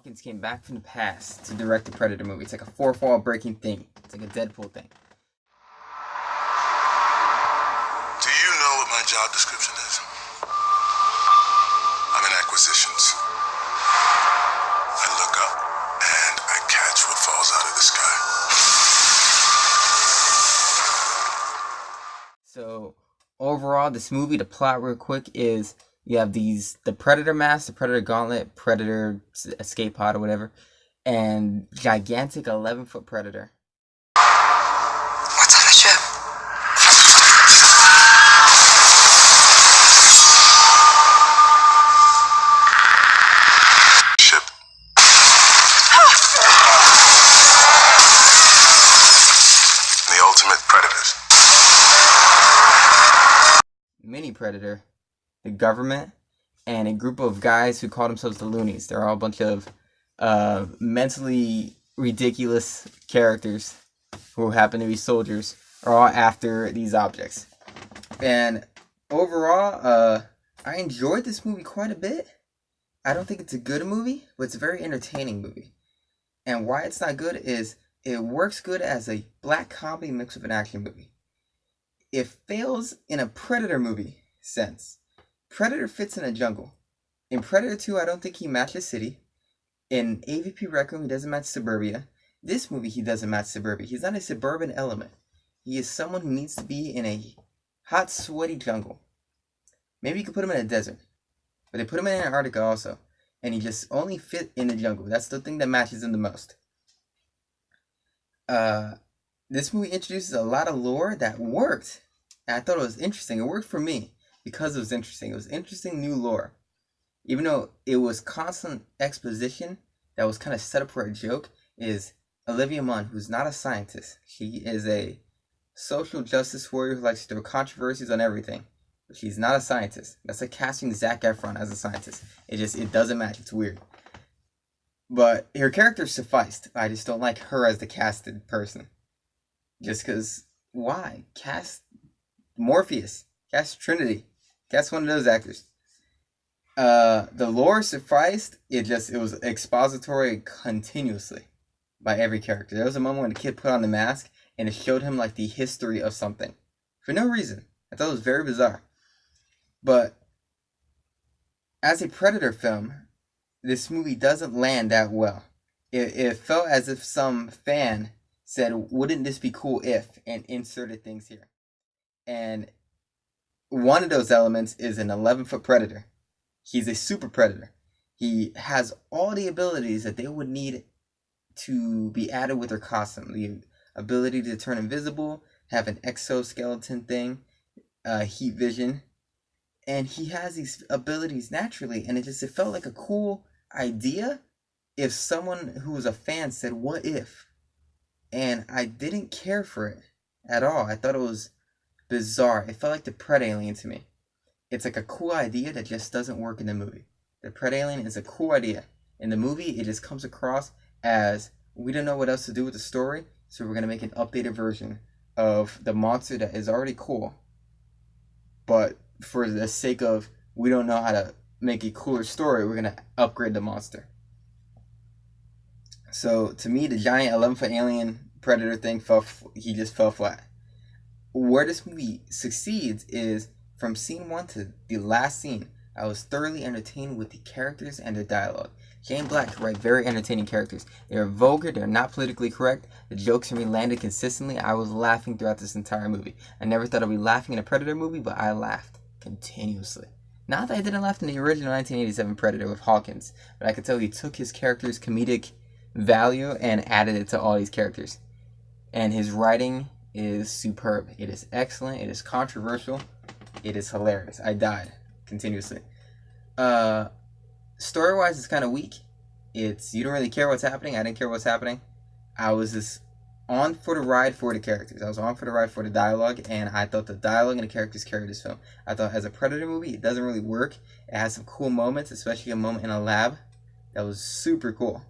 Hawkins came back from the past to direct the Predator movie. It's like a fourth wall breaking thing. It's like a Deadpool thing. Do you know what my job description is? I'm in acquisitions. I look up and I catch what falls out of the sky. So overall, this movie, the plot real quick is you have the Predator mask, the Predator gauntlet, Predator escape pod or whatever, and gigantic 11-foot Predator. What's on the ship? Ship. The ultimate predators. Mini Predator, the government, and a group of guys who call themselves the Loonies. They're all a bunch of mentally ridiculous characters who happen to be soldiers, are all after these objects. And overall, I enjoyed this movie quite a bit. I don't think it's a good movie, but it's a very entertaining movie. And why it's not good is it works good as a black comedy mixed with an action movie. It fails in a Predator movie sense. Predator fits in a jungle. In Predator 2, I don't think he matches city. In AVP Rec Room, he doesn't match suburbia. This movie, he doesn't match suburbia. He's not a suburban element. He is someone who needs to be in a hot, sweaty jungle. Maybe you could put him in a desert. But they put him in Antarctica also. And he just only fit in the jungle. That's the thing that matches him the most. This movie introduces a lot of lore that worked. And I thought it was interesting. It worked for me because it was interesting. It was interesting new lore. Even though it was constant exposition that was kind of set up for a joke, is Olivia Munn, who's not a scientist. She is a social justice warrior who likes to throw controversies on everything. But she's not a scientist. That's like casting Zac Efron as a scientist. It doesn't match. It's weird. But her character sufficed. I just don't like her as the casted person. Just because, why? Cast Morpheus. Cast Trinity. Cast one of those actors. The lore sufficed. It was expository continuously by every character. There was a moment when the kid put on the mask and it showed him like the history of something. For no reason. I thought it was very bizarre. But as a Predator film, this movie doesn't land that well. It felt as if some fan said, wouldn't this be cool if, and inserted things here. And one of those elements is an 11-foot Predator. He's a super Predator. He has all the abilities that they would need to be added with their costume. The ability to turn invisible, have an exoskeleton thing, heat vision. And he has these abilities naturally, and it felt like a cool idea if someone who was a fan said, what if? And I didn't care for it at all. I thought it was bizarre. It felt like the Pred Alien to me. It's like a cool idea that just doesn't work in the movie. The Pred Alien is a cool idea. In the movie, it just comes across as, we don't know what else to do with the story, so we're going to make an updated version of the monster that is already cool. But for the sake of, we don't know how to make a cooler story, we're going to upgrade the monster. So, to me, the giant 11-foot alien Predator thing, he just fell flat. Where this movie succeeds is, from scene 1 to the last scene, I was thoroughly entertained with the characters and their dialogue. Shane Black could write very entertaining characters. They are vulgar, they're not politically correct, the jokes from me landed consistently. I was laughing throughout this entire movie. I never thought I'd be laughing in a Predator movie, but I laughed continuously. Not that I didn't laugh in the original 1987 Predator with Hawkins, but I could tell he took his character's comedic value and added it to all these characters. And his writing is superb. It is excellent, it is controversial, it is hilarious. I died continuously. Story-wise, it's kind of weak. You don't really care what's happening. I didn't care what's happening. I was just on for the ride for the characters. I was on for the ride for the dialogue, and I thought the dialogue and the characters carried this film. I thought as a Predator movie, it doesn't really work. It has some cool moments, especially a moment in a lab that was super cool.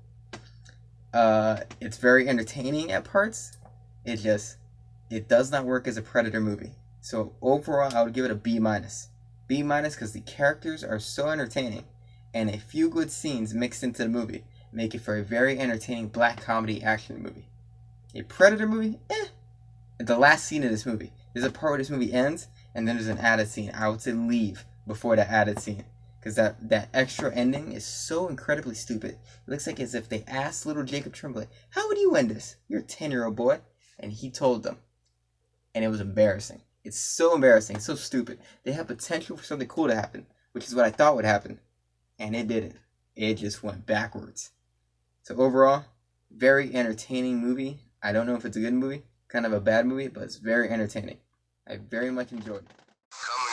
It's very entertaining at parts. It does not work as a Predator movie. So overall, I would give it a B-. B- because the characters are so entertaining, and a few good scenes mixed into the movie make it for a very entertaining black comedy action movie. A Predator movie? The last scene of this movie. There's a part where this movie ends, and then there's an added scene. I would say leave before that added scene. Because that extra ending is so incredibly stupid. It looks like as if they asked little Jacob Tremblay, how would you end this? You're a 10-year-old boy. And he told them. And it was embarrassing. It's so embarrassing, so stupid. They have potential for something cool to happen, which is what I thought would happen. And it didn't. It just went backwards. So overall, very entertaining movie. I don't know if it's a good movie, kind of a bad movie, but it's very entertaining. I very much enjoyed it. Come